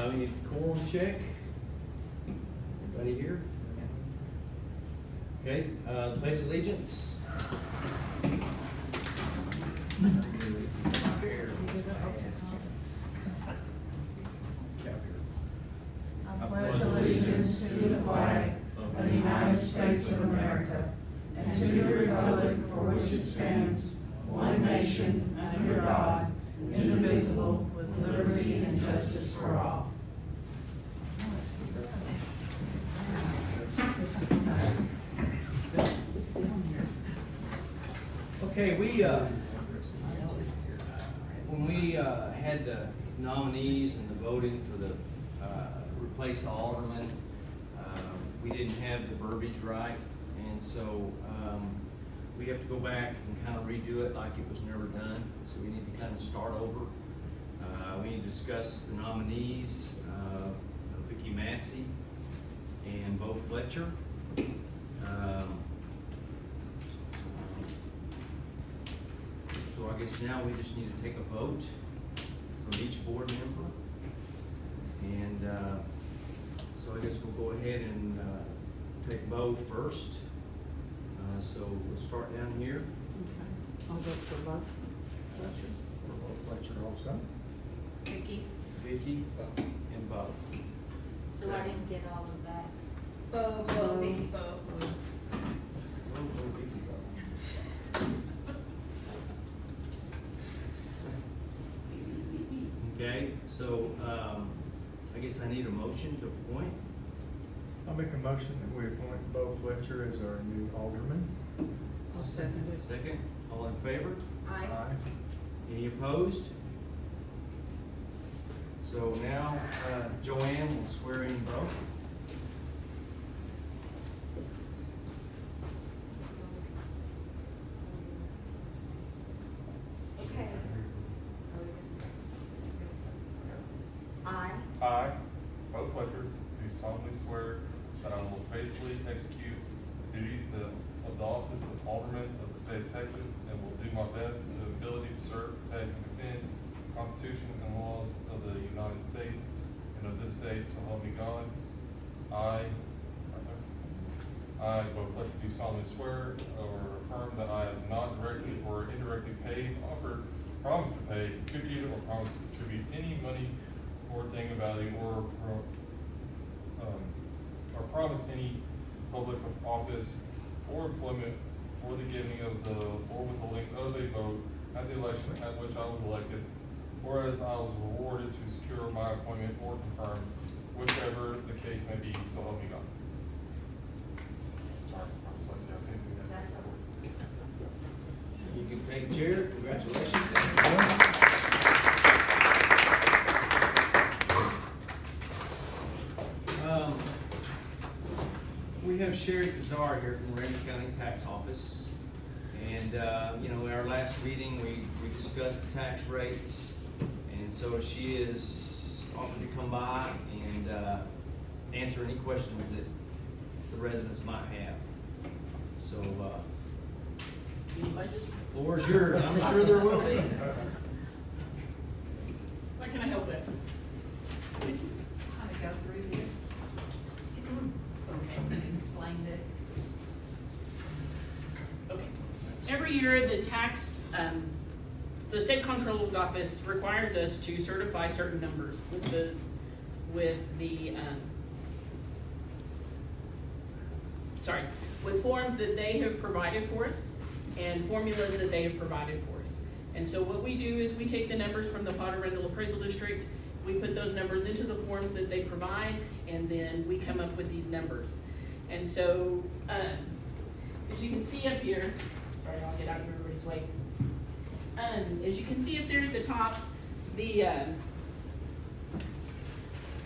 We need a quorum check. Everybody here? Okay, pledge allegiance. I pledge allegiance to the flag of the United States of America and to the republic for which it stands, one nation, under God, indivisible, with liberty and justice for all. Okay, when we had the nominees and the voting for the replace the alderman, we didn't have the verbiage right, and so we have to go back and kind of redo it like it was never done. So we need to kind of start over. We need to discuss the nominees, Vicki Massey and Bo Fletcher. So I guess now we just need to take a vote from each board member. And so I guess we'll go ahead and take Bo first. So we'll start down here. Okay, I'll vote for Bo Fletcher. For Bo Fletcher also. Vicki. Vicki and Bo. So I didn't get all of that. Vicki, Bo. Vicki, Bo. Okay, so I guess I need a motion to appoint. I'll make a motion that we appoint Bo Fletcher as our new alderman. I'll second it. Second, all in favor? Aye. Any opposed? So now Joanne will swear in Bo. Okay. I, Bo Fletcher, do solemnly swear that I will faithfully execute the duties of the office of Alderman of the state of Texas and will do my best to the ability to serve, protect, and defend the Constitution and laws of the United States and of this state, so help me God. I, Bo Fletcher, do solemnly swear or affirm that I have not directly or indirectly paid, offered, promised to pay, contributed, or promised to contribute any money or thing of value or promised any public office or employment or the giving of the or withholding of a vote at the election at which I was elected, or as I was rewarded to secure my appointment or confirmed, whichever the case may be, so help me God. Sorry, I'm dyslexic, I can't do that. That's okay. You can take chair. Congratulations. We have Sherry Kazar here from Rankin County Tax Office. And, in our last meeting, we discussed the tax rates. And so she is offered to come by and answer any questions that the residents might have. So, the floor is yours. I'm sure there will be. What can I help with? How to go through this? Okay, explain this. Okay. Every year, the state comptroller's office requires us to certify certain numbers with forms that they have provided for us and formulas that they have provided for us. And so what we do is we take the numbers from the Potter Rundle Appraisal District, we put those numbers into the forms that they provide, and then we come up with these numbers. And so, as you can see up here, sorry, I'll get out of everybody's way. As you can see up there at the top, the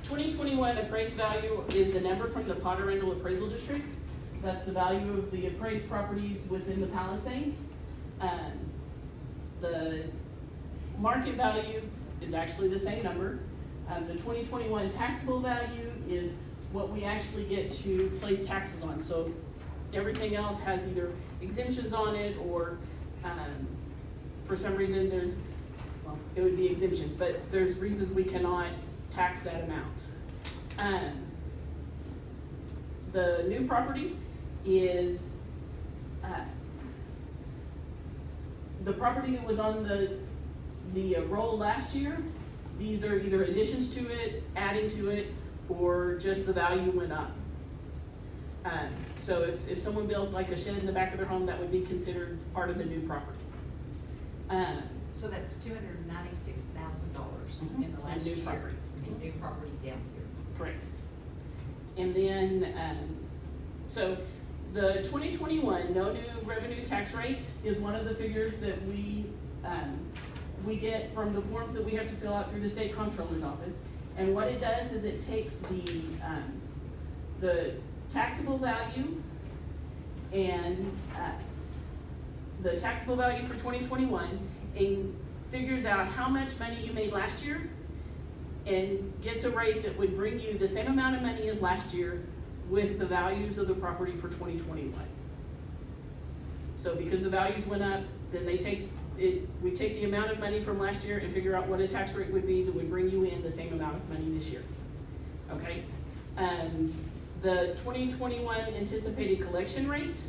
2021 appraised value is the number from the Potter Rundle Appraisal District. That's the value of the appraised properties within the Palisades. The market value is actually the same number. The 2021 taxable value is what we actually get to place taxes on. So everything else has either exemptions on it or for some reason it would be exemptions, but there's reasons we cannot tax that amount. The new property is, the property that was on the roll last year. These are either additions to it, adding to it, or just the value went up. So if someone built like a shed in the back of their home, that would be considered part of the new property. So that's $296,000 in the And last new year. property. And new property down here. Correct. And then, so the 2021 no new revenue tax rate is one of the figures that we get from the forms that we have to fill out through the state comptroller's office. And what it does is it takes the taxable value and the taxable value for 2021 and figures out how much money you made last year and gets a rate that would bring you the same amount of money as last year with the values of the property for 2021. So because the values went up, then they take it, we take the amount of money from last year and figure out what a tax rate would be that would bring you in the same amount of money this year. Okay? The 2021 anticipated collection rate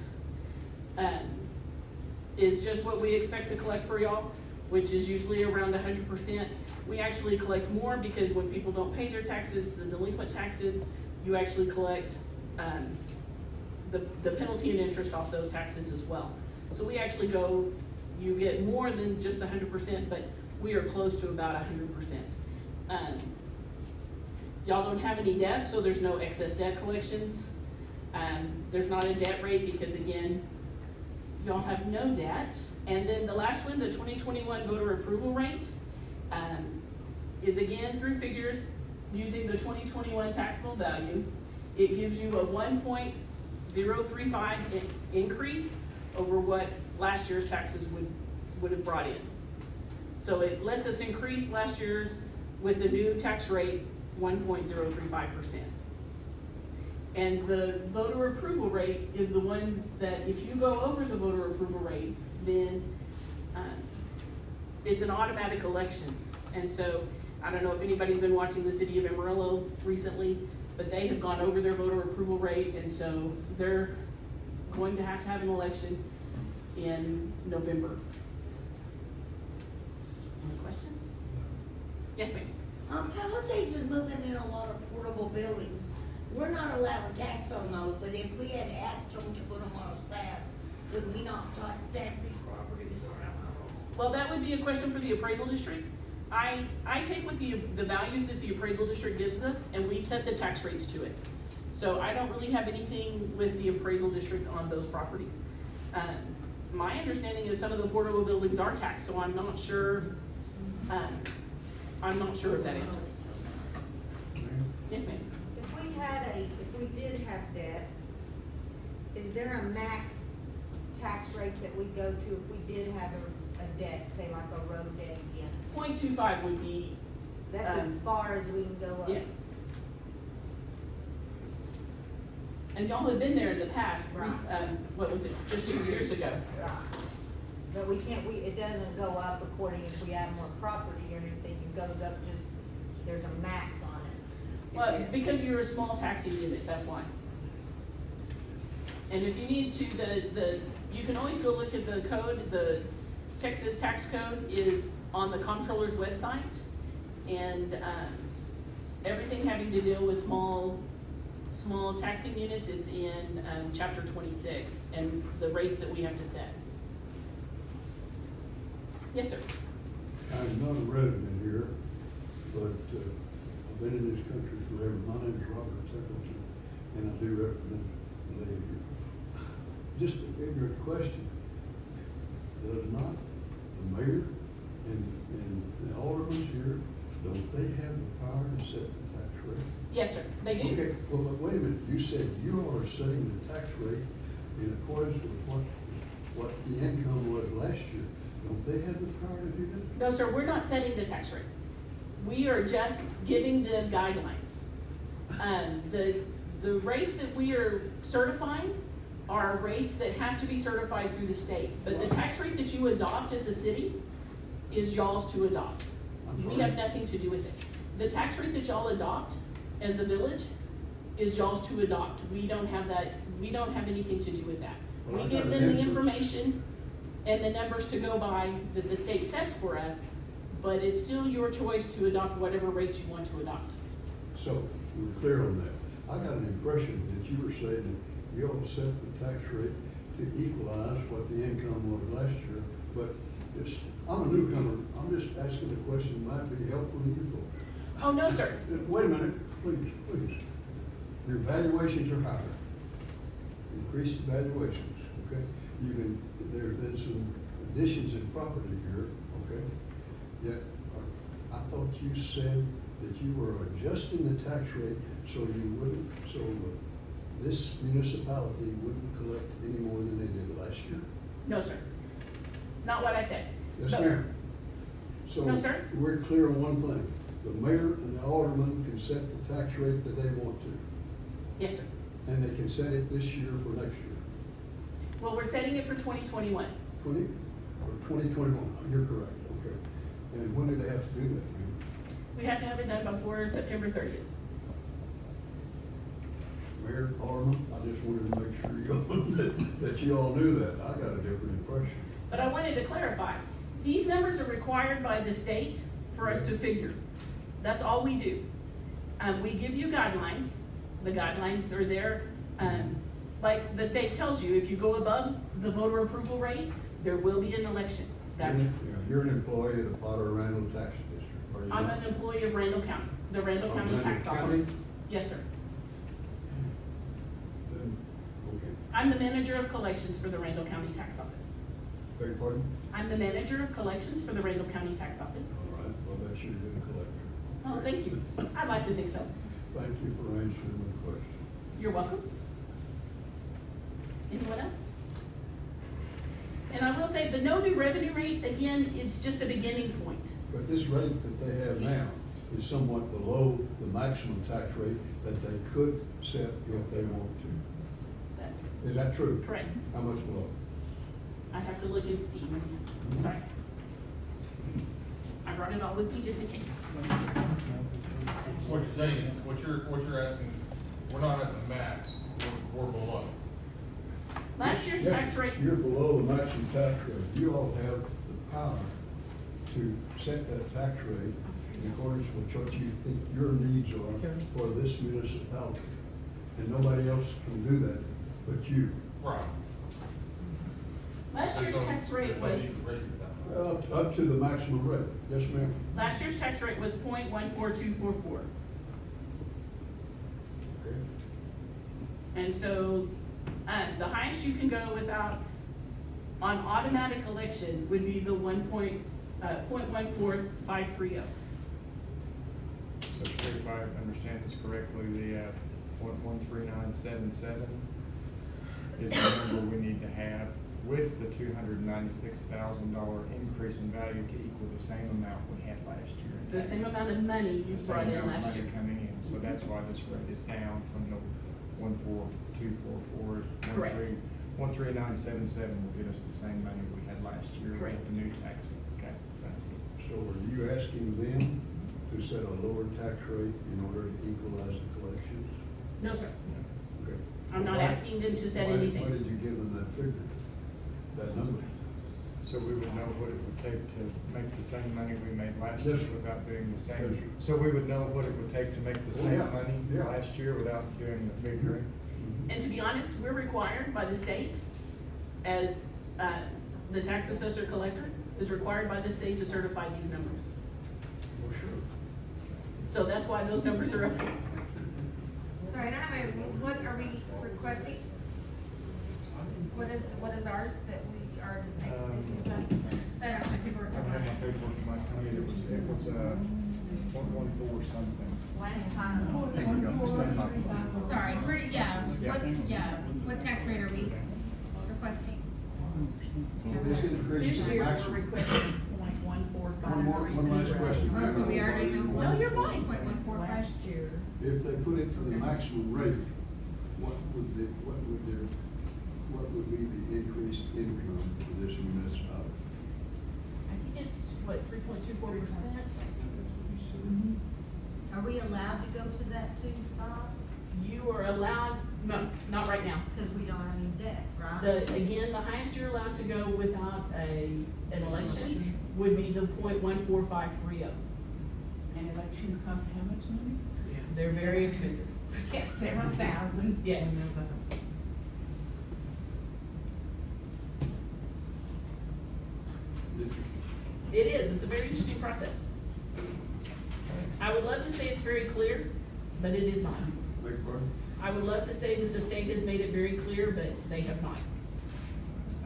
is just what we expect to collect for y'all, which is usually around 100%. We actually collect more because when people don't pay their taxes, the delinquent taxes, you actually collect the penalty and interest off those taxes as well. So we actually go, you get more than just 100%, but we are close to about 100%. Y'all don't have any debt, so there's no excess debt collections. There's not a debt rate because again, y'all have no debt. And then the last one, the 2021 voter approval rate, is again through figures using the 2021 taxable value. It gives you a 1.035 increase over what last year's taxes would have brought in. So it lets us increase last year's with the new tax rate 1.035%. And the voter approval rate is the one that if you go over the voter approval rate, then it's an automatic election. And so I don't know if anybody's been watching the city of Amarillo recently, but they have gone over their voter approval rate, and so they're going to have an election in November. Any questions? Yes, ma'am. Palisades is moving in a lot of portable buildings. We're not allowed a tax on those, but if we had asked them to put them on a slab, could we not tax these properties around our home? Well, that would be a question for the appraisal district. I take what the values that the appraisal district gives us and we set the tax rates to it. So I don't really have anything with the appraisal district on those properties. My understanding is some of the portable buildings are taxed, so I'm not sure of that answer. Yes, ma'am. If we did have debt, is there a max tax rate that we go to if we did have a debt, say like a road debt again? 0.25 would be, That's as far as we can go up? yes. And y'all have been there in the past, Right. what was it, just 2 years ago? Right. But it doesn't go up according if we add more property or anything, it goes up just, there's a max on it. Well, because you're a small taxing unit, that's why. And if you need to, you can always go look at the code, the Texas tax code is on the comptroller's website. And, everything having to deal with small taxing units is in, chapter 26 and the rates that we have to set. Yes, sir. I'm not a resident here, but I've been in this country forever. My name is Robert Templeton, and I do represent the lady here. Just an ignorant question. Does not the mayor and the aldermen here, don't they have the power to set the tax rate? Yes, sir, they do. Okay, well, but wait a minute. You said you are setting the tax rate in accordance with what the income was last year. Don't they have the power to do that? No, sir, we're not setting the tax rate. We are just giving the guidelines. The rates that we are certifying are rates that have to be certified through the state. But the tax rate that you adopt as a city is y'all's to adopt. I'm We sorry. have nothing to do with it. The tax rate that y'all adopt as a village is y'all's to adopt. We don't have that, we don't have anything to do with that. Well, We I give got them an the interest. information and the numbers to go by that the state sets for us, but it's still your choice to adopt whatever rate you want to adopt. So, we're clear on that. I got an impression that you were saying that you all set the tax rate to equalize what the income was last year, but just, I'm a newcomer, I'm just asking a question that might be helpful to you folks. Oh, no, sir. Wait a minute, please, please. Your valuations are higher. Increased valuations, okay? There's been some additions in property here, okay? Yet, I thought you said that you were adjusting the tax rate so you wouldn't, so this municipality wouldn't collect any more than they did last year? No, sir. Not what I said. Yes, But- ma'am. So, No, sir. we're clear on one thing. The mayor and the alderman can set the tax rate that they want to, Yes, sir. and they can set it this year for next year. Well, we're setting it for 2021. 2021, you're correct, okay. And when do they have to do that, ma'am? We have to have it done before September 30th. Mayor, alderman, I just wanted to make sure that you all knew that. I got a different impression. But I wanted to clarify, these numbers are required by the state for us to figure. That's all we do. We give you guidelines. The guidelines are there. Like the state tells you, if you go above the voter approval rate, there will be an election. That's, You're an employee of the Potter Randall Tax District, are you I'm not? an employee of Randall County, the Randall Of County Randall Tax County? Office. Yes, sir. Then, okay. I'm the manager of collections for the Randall County Tax Office. Beg your pardon? I'm the manager of collections for the Randall County Tax Office. All right, well, that's your good collector. Oh, thank you. I'd like to think so. Thank you for answering my question. You're welcome. Anyone else? And I will say, the no new revenue rate, again, it's just a beginning point. But this rate that they have now is somewhat below the maximum tax rate that they could set if they want to. That's Is that true? correct. How much below? I have to look and see. Sorry. I brought it all with me just in case. What you're saying is, what you're asking is, we're not at the max, we're below. Last year's Yes, tax rate, You're below the maximum tax rate. You all have the power to set that tax rate in accordance with what you think your needs are for this municipality. And nobody else can do that but you. Right. last year's tax rate was, Up to the maximum rate. Yes, ma'am? last year's tax rate was 0.14244. Okay. And so, the highest you can go without, on automatic election, would be the 0.14530. So if I understand this correctly, the 13977 is the number we need to have with the $296,000 increase in value to equal the same amount we had last year. in The same taxes. amount of money you The same brought in amount of last money year. coming in, so that's why this rate is down from the 14244. Correct. 13977 will get us the same money we had last year Correct. with the new tax. Okay, thank you. So are you asking them to set a lower tax rate in order to equalize the collections? No, sir. Okay. I'm not Why- asking them to set why- anything. Why did you give them that figure, that number? So we would know what it would take to make the same money we made last Yes. year without doing the Yes. same. So we would know what it would take to make the same Yeah, money yeah. last year without doing the figuring. And to be honest, we're required by the state, as the tax assessor collector, is required by the state to certify these numbers. Well, sure. So that's why those numbers are up. Sorry, I don't have a, what are we requesting? What is ours that we are the same, because that's, so I don't have paperwork I from had my us. paperwork from last time, it was 114 something. Last time. Sorry, what tax rate are we requesting? This increase This to the year, we're maximum. requesting One last question. Oh, so we are doing the No, you're fine. 1.145? Last year. If they put it to the maximum rate, what would be the increased income for this municipality? I think it's, what, 3.24%? go to that 2.5? You are allowed, no, not right now. Because we don't have any debt, right? Again, the highest you're allowed to go without an election would be the 0.14530. And elections cost how much money? They're very expensive. Yes, 7,000. Yes. It is, it's a very interesting process. I would love to say it's very clear, but it is not. Beg pardon? I would love to say that the state has made it very clear, but they have not.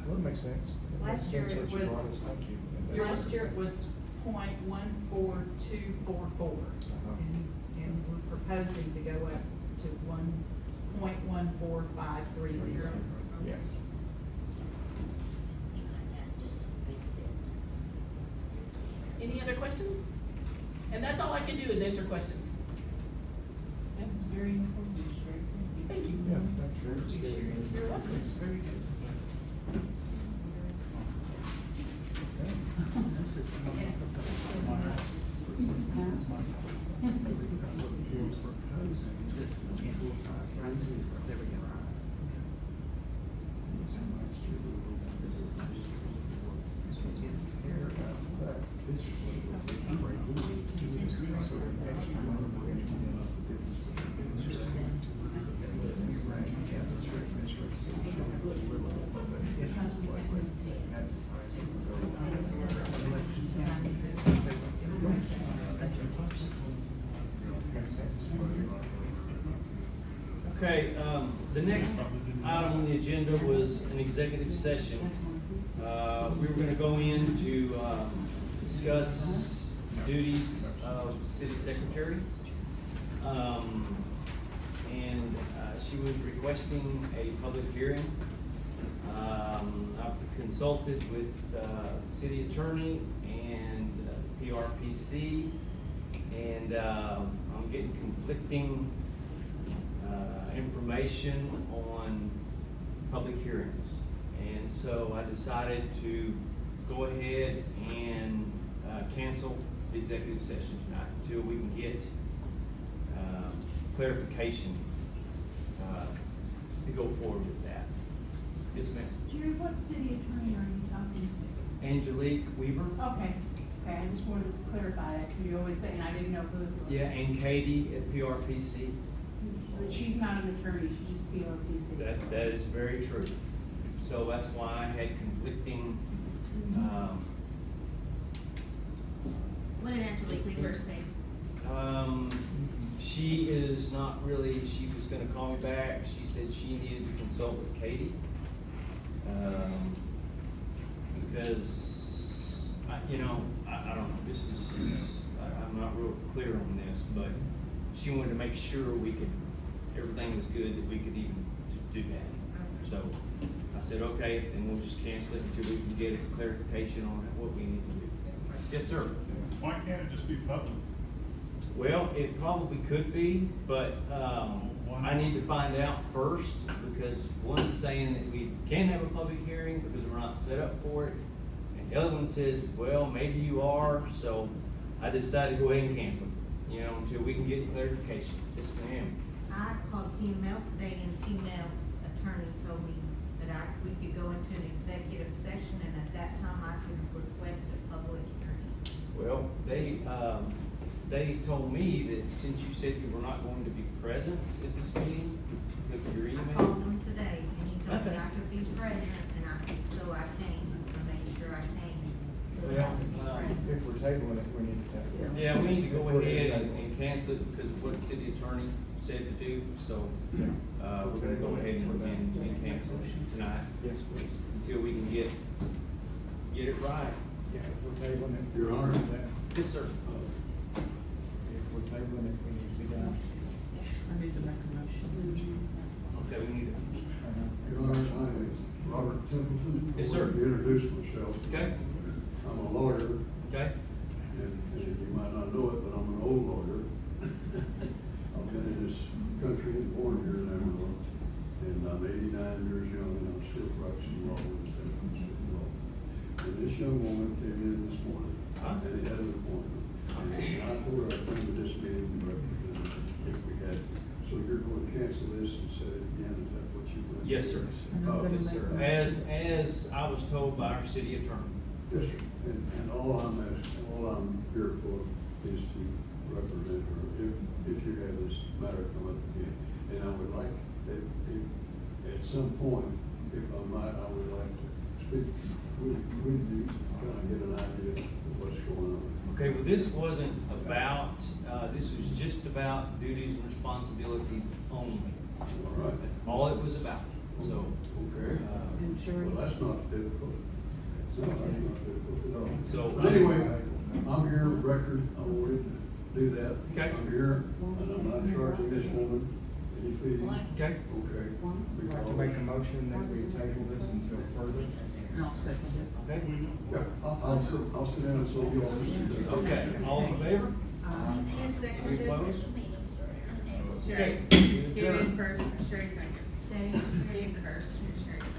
Well, it makes sense. It makes Last year sense it what you was- brought us, thank you. Last year it was 0.14244. And we're proposing to go up to 1.14530. Yes. Any other questions? And that's all I can do is answer questions. That was very important, Sherry. Thank you. Yeah, that's very good. You're welcome. It's very good. Okay, the next item on the agenda was an executive session. We were gonna go in to, discuss duties of the city secretary. She was requesting a public hearing. I've consulted with, the city attorney and PRPC, and, I'm getting conflicting information on public hearings. And so I decided to go ahead and cancel the executive session tonight until we can get clarification to go forward with that. Yes, ma'am. Jerry, what city attorney are you talking to? Angelique Weaver? Okay, I just wanted to clarify that, because you always say, and I didn't know who it was. Yeah, and Katie at PRPC. But she's not an attorney, she's PRPC. That is very true. So that's why I had conflicting, What did Angelique Weaver say? she is not really, she was gonna call me back, she said she needed to consult with Katie. Because, I don't know, this is, I'm not real clear on this, but she wanted to make sure everything was good, that we could even do that. So I said, okay, then we'll just cancel it until we can get a clarification on what we need to do. Yes, sir. Why can't it just be public? Well, it probably could be, but, I need to find out first, because one's saying that we can have a public hearing because we're not set up for it. And the other one says, well, maybe you are, so I decided to go ahead and cancel it, until we can get clarification. Yes, ma'am. I called TML today, and TML attorney told me that we could go into an executive session, and at that time I could request a public hearing. Well, they told me that since you said you were not going to be present at this meeting because of your I email. called him today, and he told me Okay. I could be present, and so I came, to make sure I came. So Well, that's present. If we're tabling it, we need to table it. Yeah, we need to go If we're ahead gonna table and cancel it because of what the city attorney said to do, so, we're gonna go ahead and cancel it tonight Yes, please. until we can get it right. Yeah, if we're tabling it. Your Honor. we need that. Yes, sir. If we're tabling it, we need to be done. I need to make a motion. Okay, we need to, Your Honor, I am Robert Templeton. Yes, sir. I want to introduce myself. okay, I'm a lawyer, okay, and you might not know it, but I'm an old lawyer. I've been in this country and born here in Amarillo, and I'm 89 years young, and I'm still practicing law in the state of Mississippi. And this young woman came in this morning, Huh? and he had an appointment. And I told her I'd come to this meeting to represent her. Yes, sir. And I'm gonna Yes, make sir. a As I was told by our city attorney. Yes, sir. And all I'm asking, all I'm here for is to represent her if you have this matter come up again. And I would like, if, at some point, if I might, I would like to speak with you, kind of get an idea of what's going on. Okay, well, this wasn't about, this was just about duties and responsibilities only. All right? That's all it was about, so. Okay. And sure. Well, that's not difficult. No, that's not difficult at all. So- But anyway, I'm here, record, I wanted to do that. Okay. I'm here, and I'm not charging this woman any fee. Okay. Okay. I'd like to make a motion that we table this until further. I'll second it. Okay. Yeah, I'll sit down and so you all. Okay, all in favor? You seconded. We close? Sherry, Okay. Vivian Adjourn. first, Sherry second. Dave. Vivian first, Sherry second.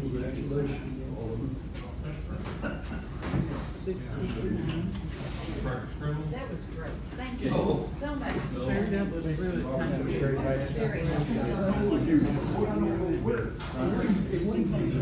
Congratulations, Alderman. 6:59. Practice criminal? That was great. Thank you Oh. so much. Sure, that was really kind of Sherry Bass. Very. Thank you.